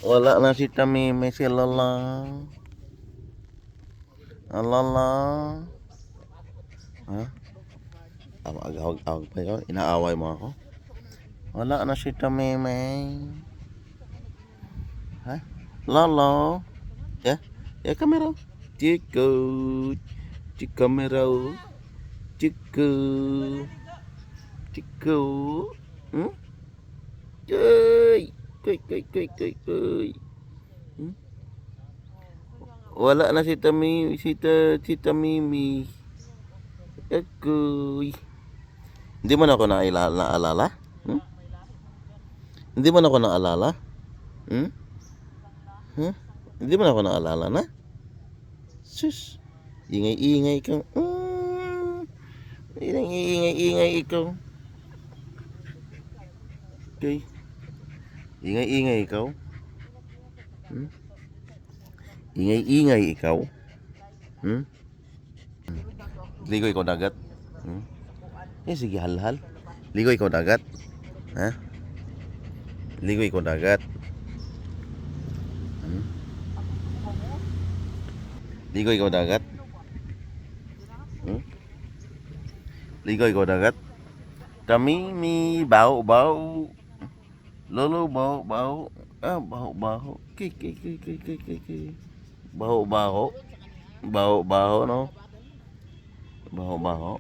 Wala na si Tamimi, si Lala. Lala. Ha? Awag pa yun. Inaaway mo ako. Wala na si Tamimi. Ha? Lala. Ya? Ya kamera. Chico. Chico kamera. Chico. Chico. Hmm? Kuy. Kuy. Hmm? Wala na si Tamimi, si Tamimi. Agoy. Hindi mo na ako naalala? Hmm? Hindi mo na ako naalala? Hmm? Huh? Hindi mo na ako naalala na? Sus. Ingay-ingay kang. Ingay-ingay ikaw. Okay. Ingay-ingay ikaw. Hmm? Ingay-ingay ikaw. Hmm? Ligo ikaw dagat. Hmm? Sige hal-hal. Ligo ikaw dagat. Ha? Ligo ikaw dagat. Hmm? Ligo ikaw dagat. Hmm? Ligo ikaw dagat. Tamimi, bau. Lolo, bau. Ah, bau. Kiki. Bau. Bau, no? Bau.